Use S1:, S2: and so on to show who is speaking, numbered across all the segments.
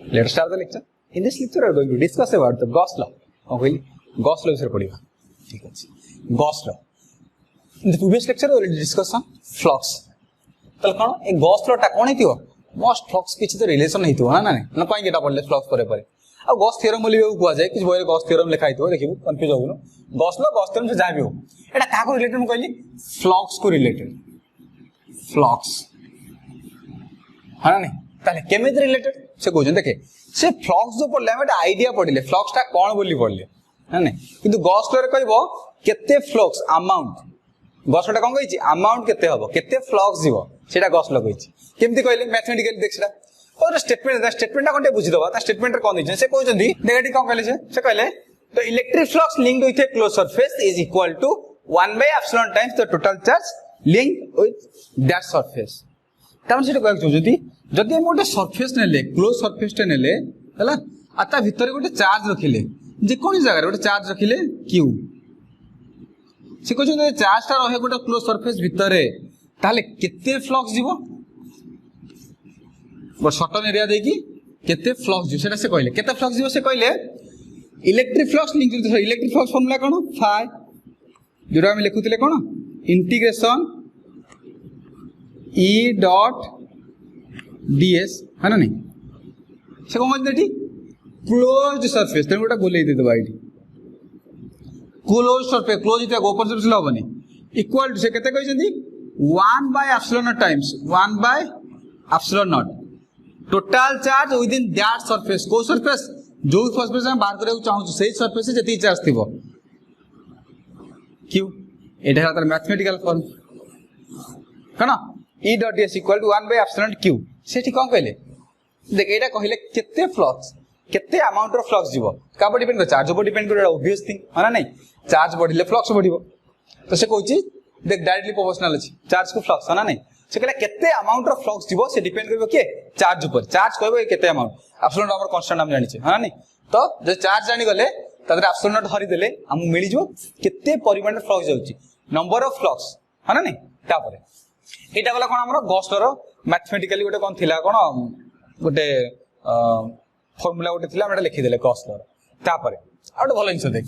S1: Let's start the lecture. In this lecture, we are going to discuss about the Gauss law. Okay, Gauss law विषय पढ़िबा. ठीक अछि. Gauss law. In the previous lecture, we already discussed some flux. तल कोन ए Gauss law टा कोन हेतियो? Most flux किछि तो relation हेतियो ना ना ना काई केटा पढ़ले flux परे परे. अब Gauss theorem बोली कुआ जाय किछ बोले Gauss theorem लिखा हेतियो देखिबो कंफ्यूज होबो. Gauss law Gauss theorem से जाय बियो. एटा का को रिलेटेड म कहली flux को रिलेटेड. Flux. हां नहीं ताले केमिति रिलेटेड से कहउछन देखे से फ्लक्स जो पड़ले हम एटा आईडिया पड़िले फ्लक्स टा कोन बोली पड़ले है नै किंतु गॉस लॉ रे कहबो केते फ्लक्स अमाउंट गॉस टा कोन कहिछि अमाउंट केते हबो केते फ्लक्स जीवो सेटा गॉस लॉ कहिछि केमिति कहले मैथमेटिकली देख सेटा और स्टेटमेंट टा कोनटे बुझि दबा ता स्टेटमेंट रे कोन दिछन से कहउछन्ती नेगेटिव कोन कहले से कहले the electric flux linked with a close surface is equal to 1 by epsilon times the total charge linked with that surface तमन सेटा कहक जोजती जदि हम गोटे सरफेस नेले क्लोज सरफेस टे नेले हला आता भीतर गोटे चार्ज रखिले जे कोन जगह रे गोटे चार्ज रखिले q से कहजो जे चार्ज ता रहे गोटे क्लोज सरफेस भीतर रे ताले केते फ्लक्स जीवो वो सर्टन एरिया देकी केते फ्लक्स जीवो सेटा से कहले केते फ्लक्स जीवो से कहले electric flux link to electric flux formula कोन फाई जोरा हम लिखुतिले कोन इंटीग्रेशन E dot ds है ना नहीं से कौन कहते क्लोज्ड सरफेस तेरे गोटा बोले दे दबा इटी क्लोज्ड सरफेस क्लोज इते ओपन सरफेस लाबनी इक्वल टू से केते कहै जंदी 1 by epsilon naught times 1 by epsilon naught total charge with in that surface को सरफेस जो सरफेस हम बाहर करे चाहू से सरफेस से जति चार्ज थिबो q एटा है मैथमेटिकल फॉर्म कना E dot ds equal to 1 by epsilon q सेठी कोन कहले देख एटा कहले केते फ्लक्स केते अमाउंट ऑफ फ्लक्स जीवो का पर डिपेंड कर चार्ज ऊपर डिपेंड कर ऑब्वियस थिंग है ना नहीं चार्ज बढ़िले फ्लक्स बढ़िबो तो से कहूची देख डायरेक्टली प्रोपोर्शनल अछि चार्ज को फ्लक्स है ना नहीं से कहले केते अमाउंट ऑफ फ्लक्स जीवो से डिपेंड करबो के चार्ज ऊपर चार्ज कहबो केते अमाउंट एप्सिलॉन हमर कांस्टेंट हम जानि छै है ना नहीं तो जे चार्ज जानि गले तदरे एप्सिलॉन नॉट हरि देले हम मिली जो केते परिमाण फ्लक्स जाउची नंबर ऑफ फ्लक्स है ना नहीं तापर एटा वाला कोन हमरो गॉस लॉ रो मैथमेटिकली गोटे कोन थिला कोन गोटे फार्मूला गोटे थिला हम लिखि देले गॉस लॉ तापर आ गोटे भलो इंसो देख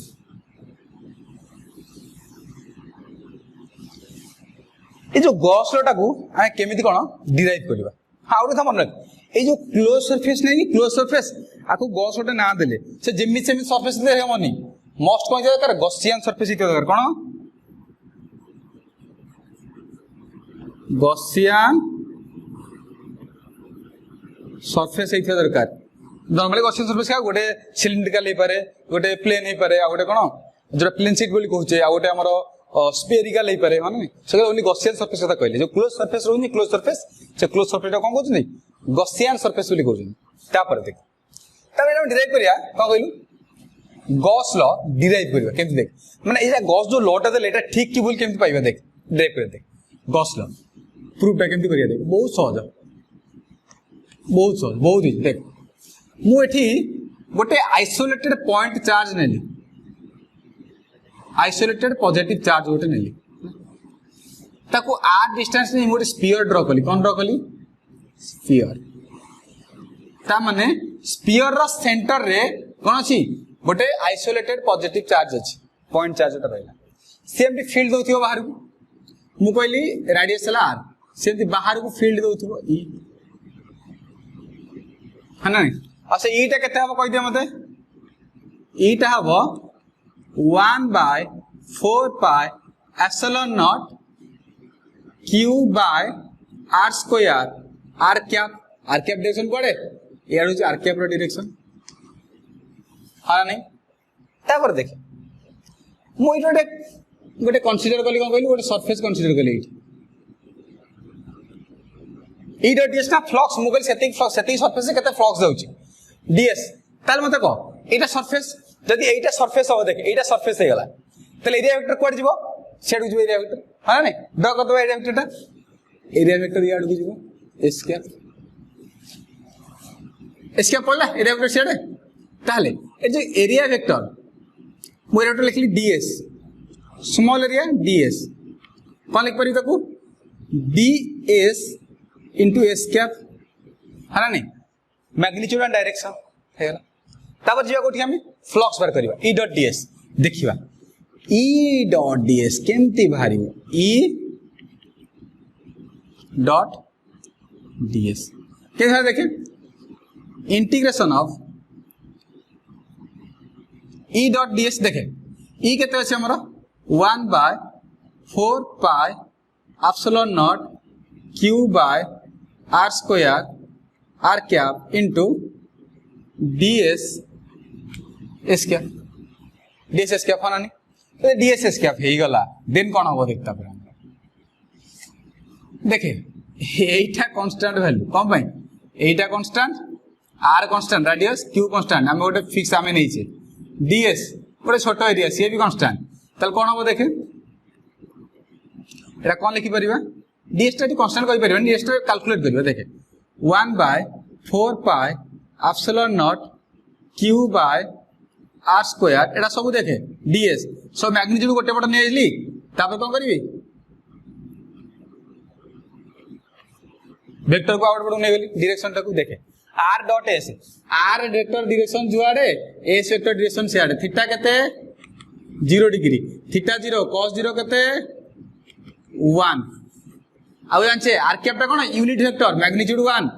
S1: ए जो गॉस लॉ टाकू आ केमिति कोन डिराइव करबा हां और था मन ए जो क्लोज सरफेस नै क्लोज सरफेस आकू गॉस गोटे ना देले से जेमि सेमि सरफेस दे हेमनी मोस्ट कोन जे कर गॉसियन सरफेस इते कर कोन गॉसियन सरफेस इथे दरकार नॉर्मली गॉसियन सरफेस का गोटे सिलिंड्रिकल हे पारे गोटे प्लेन हे पारे आ गोटे कोन जो प्लेन शीट बोली कहूचे आ गोटे हमरो स्फेरिकल हे पारे माने से ओनली गॉसियन सरफेस कथा कहले जो क्लोज सरफेस रहउनी क्लोज सरफेस से क्लोज सरफेस कोन कहउछ नै गॉसियन सरफेस बोली कहउछ तापर देख तबे हम डिराइव करिया कोन कहलु गॉस लॉ डिराइव करिया केमति देख माने एजा गॉस जो लॉ टा दे लेटा ठीक की बोल केमति पाइबा देख डिराइव कर देख गॉस लॉ प्रूफ टा केमति करिया देख बहुत सहज बहुत ही देख मु एठी गोटे आइसोलेटेड पॉइंट चार्ज नेली आइसोलेटेड पॉजिटिव चार्ज गोटे नेली ताको आर डिस्टेंस ने गोटे स्फीयर ड्रा कली कोन ड्रा कली स्फीयर ता माने स्फीयर रो सेंटर रे कोन अछि गोटे आइसोलेटेड पॉजिटिव चार्ज अछि पॉइंट चार्ज ता रहला सेम भी फील्ड दोथियो बाहर को मु कहली रेडियस ला आर सेमति बाहर को फील्ड दोथिबो ई है ना अच्छा ईटा केते हबो कहि दे मते ईटा हबो 1 by 4 pi epsilon naught q by r square r cap direction पड़े यार होची r cap रो डायरेक्शन हां नहीं तापर देख मु इटोटे गोटे कंसीडर कली कोन कहली गोटे सरफेस कंसीडर कली ई डॉट ds ना फ्लक्स मुगल सेटिंग सरफेस से केते फ्लक्स जाउची ds ताल मते को एटा सरफेस जदी एटा सरफेस हो देख एटा सरफेस हे गला तले एरिया वेक्टर कोड जीवो सेडु जीवो एरिया वेक्टर हां नै ड कर दो एरिया वेक्टर याड को जीवो स्क्वायर पड़ला एरिया वेक्टर सेडे ताले ए जो एरिया वेक्टर मु एरिया वेक्टर लिखली ds स्मॉल एरिया ds कोन लिख परि ताकू ds into s cap है ना नहीं मैग्नीट्यूड एंड डायरेक्शन हेगला तापर जीवा कोठी हमें फ्लक्स बार करबा E डॉट ds देखिबा E डॉट ds केमती बाहरिबो E डॉट ds के बाहर देखें integration of E dot ds देखें E केते अछि हमरा 1/4 pi epsilon not q by r square r cap into ds square ds square फनानी तो ds स्क्वायर हे गला देन कोन हो देखता फिर देखे एटा कांस्टेंट वैल्यू कोन भाई एटा constant r constant radius q constant हम गोटे फिक्स आमे नै छे ds गोटे छोटो एरिया सी भी कांस्टेंट तल कोन हो देखे एटा कोन लिखि परिबा ds टा कांस्टेंट कहि परिबा ds टा कैलकुलेट करिबा देखे 1/4 pi epsilon not q by r square एटा सब देखे ds सो मैग्नीट्यूड गोटे पट नै आइली तापर कोन करिवि वेक्टर को आउट पट नै गेली डायरेक्शन टा को देखे r dot s r vector direction जुआडे s वेक्टर डायरेक्शन सियाडे थीटा केते 0 डिग्री थीटा 0 cos 0 केते 1 आउ जानछे r कैप टा कोन यूनिट वेक्टर मैग्नीट्यूड 1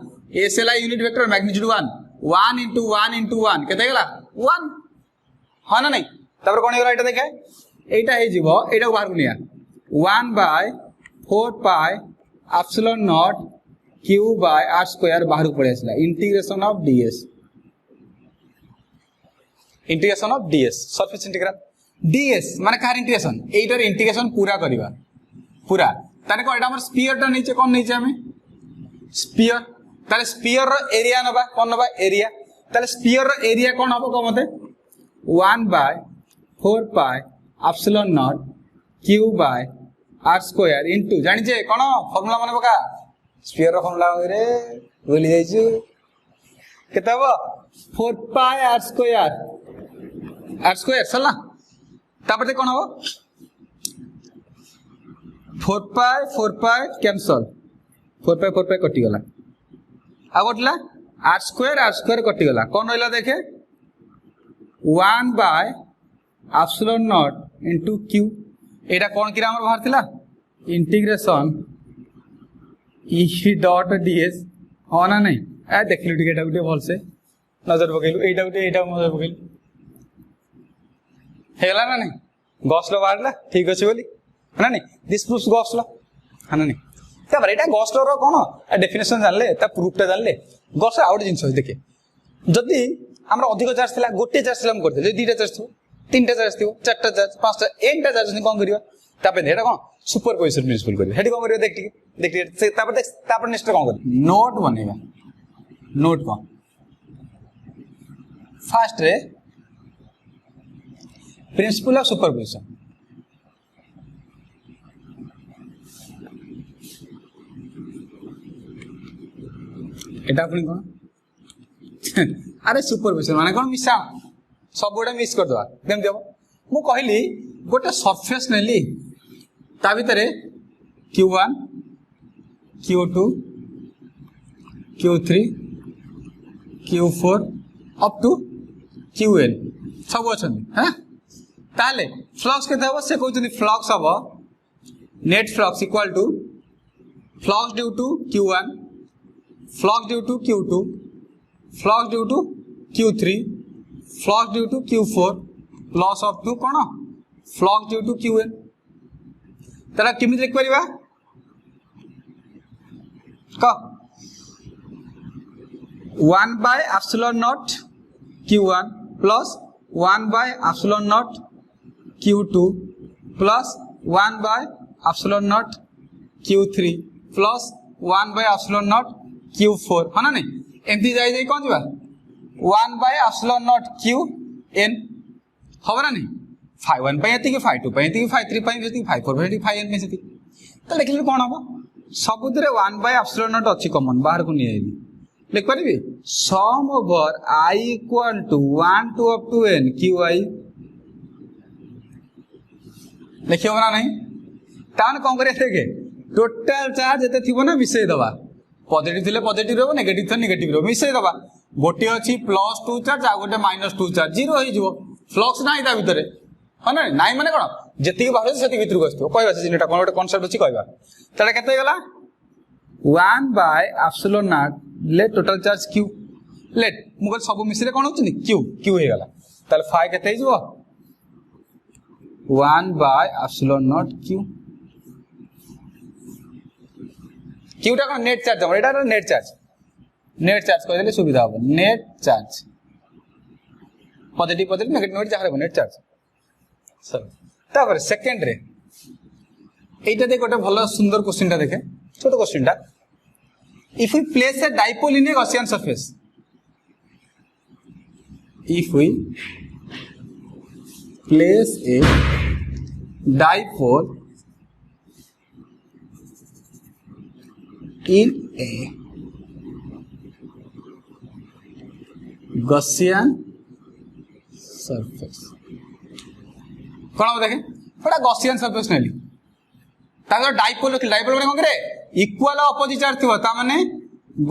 S1: s ला यूनिट वेक्टर मैग्नीट्यूड 1 into 1 केते गेला 1 हां ना नहीं तबर कोन गेला एटा देखे एटा हे जीवो एटा बाहर निया 1/4 pi epsilon not q by r square बाहर पड़े आसला integration of ds surface integral ds माने कार इंटीग्रेशन एटार इंटीग्रेशन पूरा करबा पूरा ताने को एटा हमर स्फीयर टा नीचे कोन नीचे हमें स्फीयर ताले स्फीयर रो एरिया नबा कोन नबा एरिया ताले स्फीयर रो एरिया कोन हबो को मते 1/4 pi epsilon not q by r square into जानि जे कोन फार्मूला माने बका स्फीयर रो फार्मूला रे भूली जाइछु केते हबो 4 पाई r स्क्वायर सला तापर ते कोन हबो 4 पाई कैंसल 4 पाई कटि गला आ गोटला r स्क्वायर कटि गला कोन रहला देखे 1 by epsilon not into q एटा कोन किरा हमर बाहर थिला इंटीग्रेशन e डॉट ds हो ना नहीं ए देखलु टिकेटा गुटे भल से नजर पकेलु एटा नजर पकेलु हेला ना नहीं गॉस लो बारला ठीक अछि बोली है ना नहीं दिस प्रूव्स गॉस लो है ना नहीं तापर एटा गॉस लो रो कोन डेफिनेशन जानले ता प्रूफ ता जानले गॉस आउट जिंस देखे जदी हमरा अधिक चार्ज थिला गोटे चार्ज थिला हम करते जे दुटा चार्ज थियो तीनटा चार्ज थियो चारटा चार्ज पांचटा एनटा चार्ज नि कोन करियो तापर एटा कोन सुपरपोजिशन प्रिंसिपल करियो हेडी कोन करियो देख तापर नेक्स्ट कोन करियो नोट बनेबा note cone first ray principle of superposition एटा अपनी कोन अरे सुपरपोजिशन माने कोन मिसा सब गोटे मिस कर दवा देम देबो मु कहली गोटे सरफेस नेली ता भीतर q1 q2 q3 q4 up to qn सब अछन हैं ताले फ्लक्स के देबो से कहउछनी फ्लक्स हबो net flux equal to flux due to q1 flux due to q2 flux due to q3 flux due to q4 plus up to कोन flux due to qn तरा किमि लिख परिबा क 1 by epsilon not q1 plus 1 by epsilon not q2 plus 1 by epsilon not q3 plus 1 by epsilon not q4 है ना नहीं एमती जाई जाई कोन दिबा 1 बाय एप्सिलॉन नॉट qn होबरा नहीं phi 1 पे एति कि phi 2 पे एति कि phi 3 पे एति phi 4 पे एति phi n में सेति त लिखले कोन हबो सबुदरे 1 बाय एप्सिलॉन नॉट अछि कॉमन बाहर को नि आइली लिख परबी sum over I equal to 1 to up to n qi लिखियो ना नहीं तान कोन करे देखे टोटल चार्ज एते थिबो ना मिसई दबा पॉजिटिव थिले पॉजिटिव रहबो नेगेटिव थिले नेगेटिव रहबो मिसई दबा गोटे अच्छी +2 चार्ज आ गोटे -2 चार्ज 0 हो फ्लक्स ना ता भितर हाँ ना नाई माने कौन जी बाहर से भितर को कहवा से जिनटा कौन गोटे कनसेप्ट अच्छी कहवा ताले केते गला 1/ε0 let total charge q let मुगल सब मिसले कौन होचनी क्यू क्यू हे गला ताले फाइ केते हिजो 1/ε0 क्यू क्यूटा कौन नेट चार्ज हम एटा नेट चार्ज कहले सुविधा हो net charge positive positive negative negative जहां नेट चार्ज सर तापर सेकंड रे एटा देख गोटे भलो सुंदर क्वेश्चन टा देखे छोटो क्वेश्चन टा if we place a dipole in a Gaussian surface if we place a dipole in a Gaussian surface कौन हम देखें बड़ा Gaussian surface नहीं ताकि डाइपोल रखिल डाइपोल माने कौन करे इक्वल अपोजिट चार्ज थिबो ता माने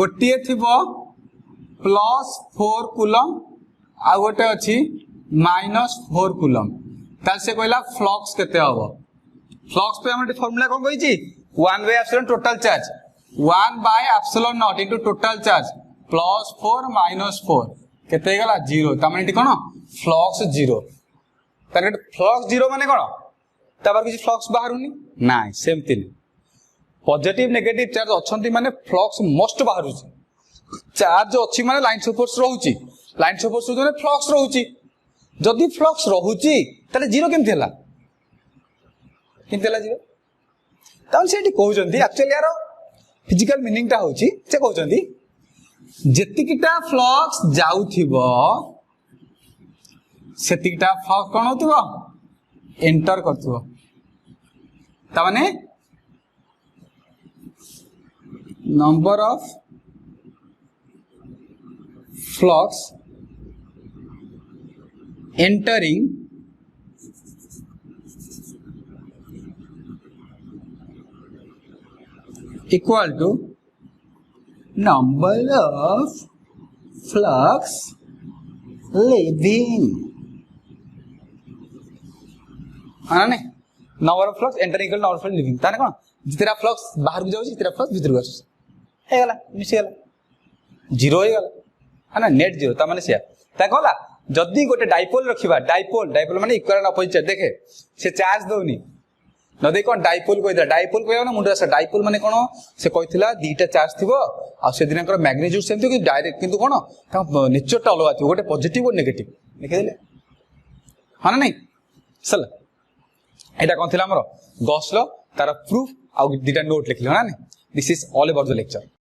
S1: गोटिए थिबो +4 कूलम आ गोटे अछि -4 कूलम ताल से कहला फ्लक्स केते हबो फ्लक्स पे हमर फार्मूला कोन कहि छी 1/ε total charge 1/ε0 into total charge +4 -4 केते गला 0 ता माने कोन फ्लक्स 0 तारे फ्लक्स 0 माने कोन तापर किछि फ्लक्स बाहरुनी नाइ सेमति नै पॉजिटिव नेगेटिव चार्ज अछंती माने फ्लक्स मस्ट बाहरुची चार्ज अछि माने लाइन्स ऑफ फोर्स रहउची लाइन्स ऑफ फोर्स माने फ्लक्स रहउची जदि फ्लक्स रहउची ताले 0 केमथि हला 0 तान सेठी कहउचंती एक्चुअली यार फिजिकल मीनिंग टा होची से कहउचंती जेतिकिटा फ्लक्स जाउथिबो सेतिकिटा फ्लक्स कोन होथिबो एंटर करथिबो ता माने number of flux entering equal to number of flux leaving हाँ नहीं number of flux entering equal number of flux leaving ताने कौन जितना फ्लक्स बाहर को जाउची जितना फ्लक्स भीतर को आसुची हे गला मिस गला 0 हे गला है ना नेट 0 ता माने से ता कहला जदी गोटे डाइपोल रखिबा डाइपोल माने इक्वल अपोजिट देखे से चार्ज दोनी नदी कौन डाइपोल कहला ना मुंडा डाइपोल माने कोन से कहितला दीटा चार्ज थिबो आ से दिन मैग्नीट्यूड सेमति कि डायरेक्ट किंतु कोन नेचर टा अलग थिबो गोटे पॉजिटिव और नेगेटिव लिखि देले हां ना नहीं चल एटा कोन थिला हमरो गॉस लॉ तार प्रूफ आ दीटा नोट लिखले ना नहीं this is all about the lecture.